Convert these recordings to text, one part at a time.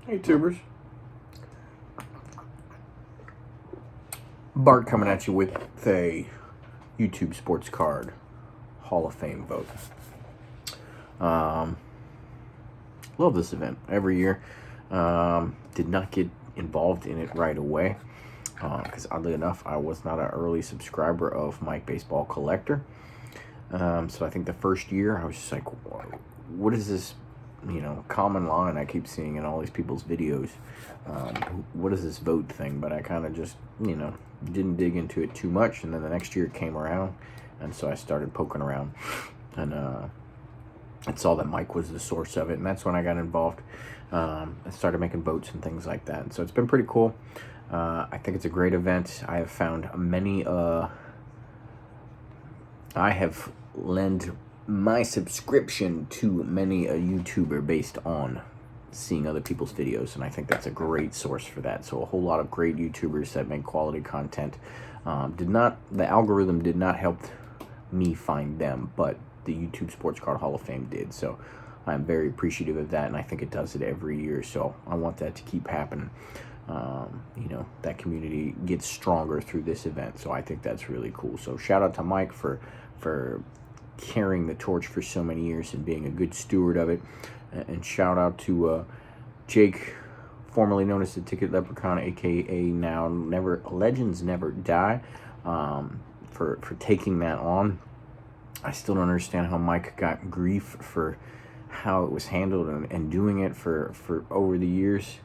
Hey, tubers. Bart coming at you with a YouTube Sportscard Hall of Fame vote. Love this event every year. Did not get involved in it right away because oddly enough, I was not an early subscriber of Mike Baseball Collector. So I think the first year I was just like, what is this, common line I keep seeing in all these people's videos? What is this vote thing? But I kind of just, didn't dig into it too much. And then the next year it came around. And so I started poking around. And I saw that Mike was the source of it. And that's when I got involved. I started making votes and things like that. And so it's been pretty cool. I think it's a great event. I have found many... I have lent my subscription to many a YouTuber based on seeing other people's videos, and I think that's a great source for that. So a whole lot of great YouTubers that make quality content. The algorithm did not help me find them, but the YouTube Sportscard Hall of Fame did. So I'm very appreciative of that, and I think it does it every year. So I want that to keep happening. That community gets stronger through this event. So I think that's really cool. So shout out to Mike for carrying the torch for so many years and being a good steward of it. And shout out to Jake, formerly known as the Ticket Leprechaun, aka now Legends Never Die, for taking that on. I still don't understand how Mike got grief for how it was handled and doing it for over the years.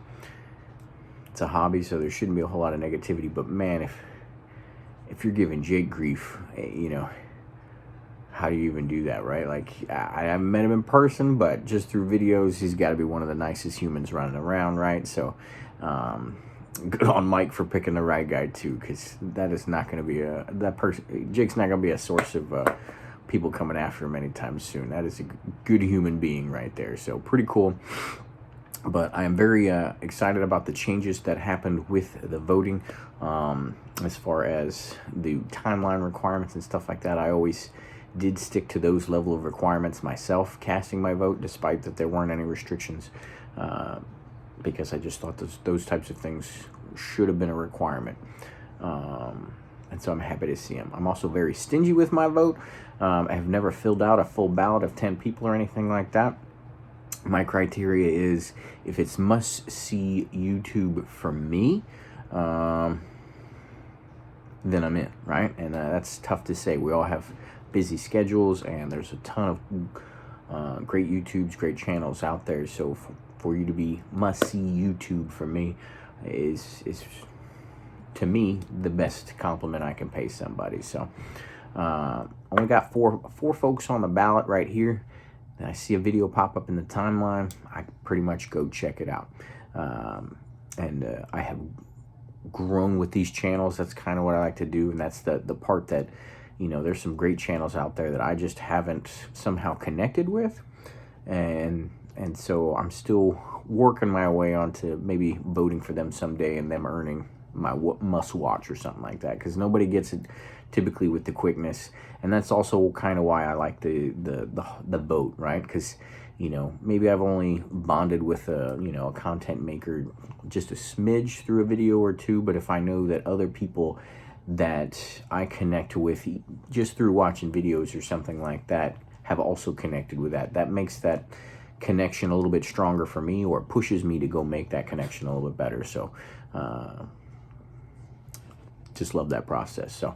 It's a hobby, so there shouldn't be a whole lot of negativity. But man, if you're giving Jake grief, how do you even do that, right? Like, I haven't met him in person, but just through videos, he's got to be one of the nicest humans running around, right? So, good on Mike for picking the right guy too, because that is not going to be Jake's not going to be a source of people coming after him anytime soon. That is a good human being right there. So pretty cool. But I am very excited about the changes that happened with the voting. As far as the timeline requirements and stuff like that, I always did stick to those level of requirements myself, casting my vote, despite that there weren't any restrictions, because I just thought those types of things should have been a requirement. And so I'm happy to see them. I'm also very stingy with my vote. I have never filled out a full ballot of 10 people or anything like that. My criteria is if it's must-see YouTube for me, then I'm in, right? And that's tough to say. We all have busy schedules, and there's a ton of great YouTubes, great channels out there. So for you to be must-see YouTube for me is to me the best compliment I can pay somebody. So only got four folks on the ballot right here. And I see a video pop up in the timeline, I pretty much go check it out. I have grown with these channels. That's kind of what I like to do, and that's the part that, there's some great channels out there that I just haven't somehow connected with, and so I'm still working my way onto maybe voting for them someday and them earning my must watch or something like that, because nobody gets it typically with the quickness. And that's also kind of why I like the vote, right? Because maybe I've only bonded with a content maker just a smidge through a video or two, but if I know that other people that I connect with just through watching videos or something like that have also connected with that makes that connection a little bit stronger for me, or pushes me to go make that connection a little bit better. So just love that process. So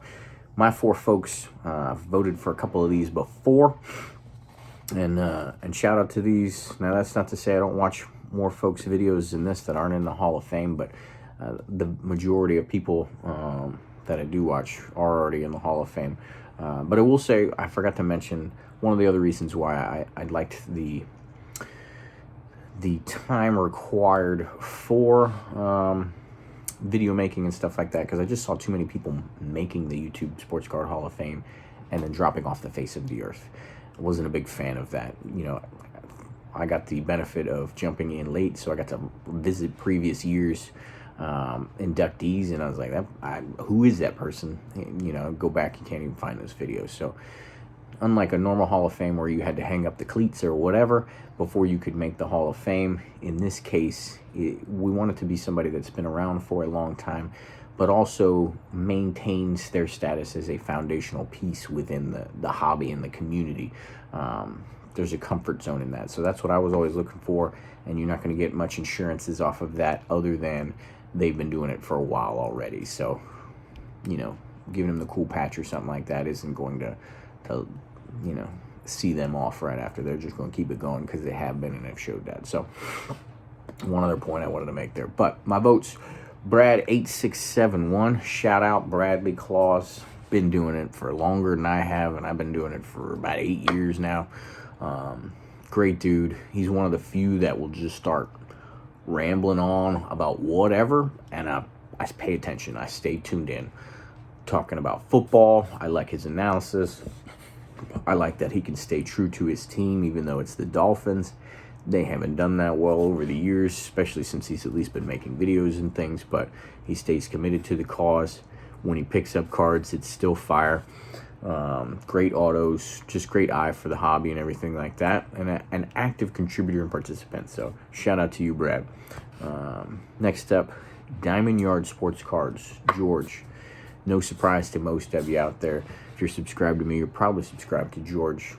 my 4 folks voted for a couple of these before, and shout out to these. Now that's not to say I don't watch more folks' videos than this that aren't in the Hall of Fame, but the majority of people that I do watch are already in the Hall of Fame. But I will say, I forgot to mention one of the other reasons why I liked the time required for video making and stuff like that, because I just saw too many people making the YouTube Sportscard Hall of Fame and then dropping off the face of the earth. I wasn't a big fan of that. I got the benefit of jumping in late, so I got to visit previous years inductees, and I was like, who is that person? Go back, you can't even find those videos. So unlike a normal Hall of Fame where you had to hang up the cleats or whatever before you could make the Hall of Fame, in this case, we want it to be somebody that's been around for a long time, but also maintains their status as a foundational piece within the hobby and the community. There's a comfort zone in that. So that's what I was always looking for, and you're not going to get much insurances off of that other than they've been doing it for a while already. So, you know, giving them the cool patch or something like that isn't going to you know, see them off right after. They're just going to keep it going because they have been and have showed that. So one other point I wanted to make there. But my votes, Brad8671, shout out Bradley Claus. Been doing it for longer than I have, and I've been doing it for about 8 years now. Great dude. He's one of the few that will just start rambling on about whatever, and I pay attention. I stay tuned in. Talking about football, I like his analysis. I like that he can stay true to his team, even though it's the Dolphins. They haven't done that well over the years, especially since he's at least been making videos and things, but he stays committed to the cause. When he picks up cards, it's still fire. Great autos, just great eye for the hobby and everything like that, and an active contributor and participant. So shout out to you, Brad. Next up, Diamondyard Sportscards, George. No surprise to most of you out there. If you're subscribed to me, you're probably subscribed to George.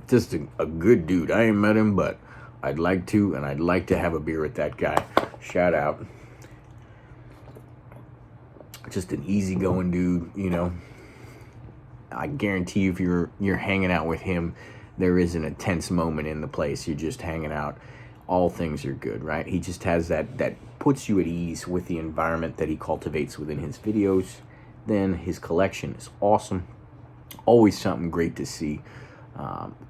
Just a good dude. I ain't met him, but I'd like to, and I'd like to have a beer with that guy. Shout out. Just an easygoing dude, you know. I guarantee you, if you're hanging out with him, there isn't a tense moment in the place. You're just hanging out. All things are good, right? He just has that puts you at ease with the environment that he cultivates within his videos. Then his collection is awesome. Always something great to see.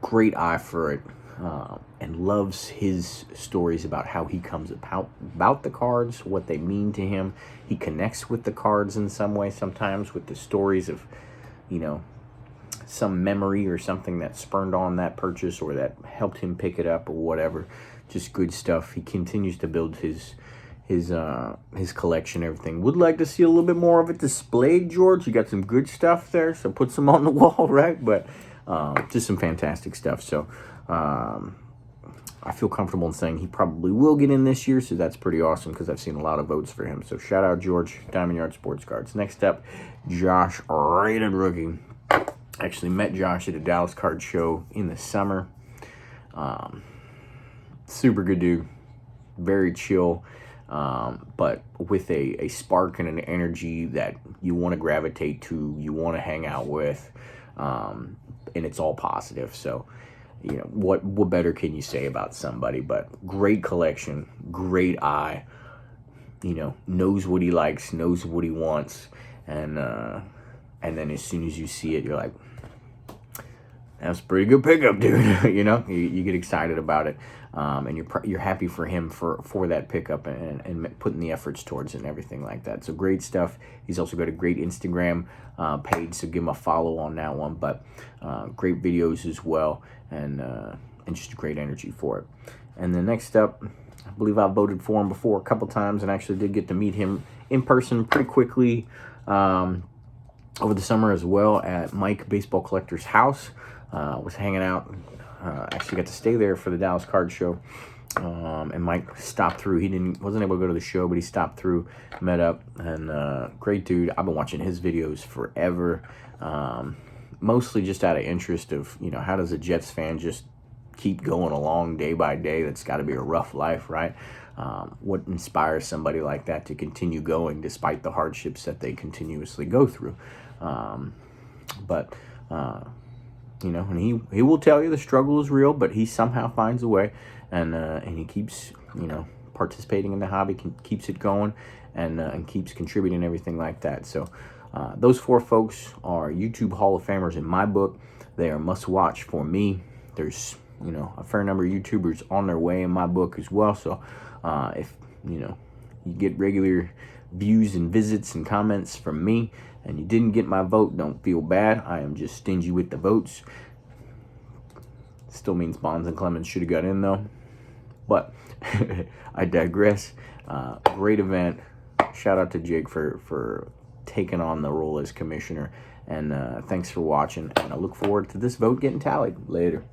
Great eye for it. And loves his stories about how he comes about the cards, what they mean to him. He connects with the cards in some way sometimes with the stories of, you know, some memory or something that spurned on that purchase or that helped him pick it up or whatever. Just good stuff. He continues to build his collection, everything. Would like to see a little bit more of it displayed, George. You got some good stuff there, so put some on the wall, right? But just some fantastic stuff. So I feel comfortable in saying he probably will get in this year, so that's pretty awesome because I've seen a lot of votes for him. So shout out George, Diamondyard Sports Cards. Next up, Josh, rated rookie. Actually met Josh at a Dallas card show in the summer. Super good dude, very chill, but with a spark and an energy that you want to gravitate to, you want to hang out with, and it's all positive. So, you know, what better can you say about somebody? But great collection, great eye, you know, knows what he likes, knows what he wants, and then as soon as you see it, you're like, that's a pretty good pickup, dude. You know, you get excited about it, and you're happy for him for that pickup and putting the efforts towards it and everything like that. So great stuff. He's also got a great Instagram page, so give him a follow on that one. But great videos as well, and just great energy for it. And then next up, I believe I voted for him before a couple times, and actually did get to meet him in person pretty quickly over the summer as well at Mike Baseball Collector's house. Was hanging out, actually got to stay there for the Dallas card show, and Mike stopped through. He wasn't able to go to the show, but he stopped through, met up, and great dude. I've been watching his videos forever, mostly just out of interest of, you know, how does a Jets fan just keep going along day by day? That's got to be a rough life, right? What inspires somebody like that to continue going despite the hardships that they continuously go through? You know, and he will tell you the struggle is real, but he somehow finds a way, and he keeps, you know, participating in the hobby, keeps it going, and keeps contributing, everything like that. So those four folks are YouTube Hall of Famers in my book. They are must watch for me. There's, you know, a fair number of YouTubers on their way in my book as well. So if, you know, you get regular views and visits and comments from me, and you didn't get my vote, don't feel bad. I am just stingy with the votes. Still means Bonds and Clemens should have got in, though. But I digress. Great event. Shout out to Jake for taking on the role as commissioner And thanks for watching, and I look forward to this vote getting tallied. Later.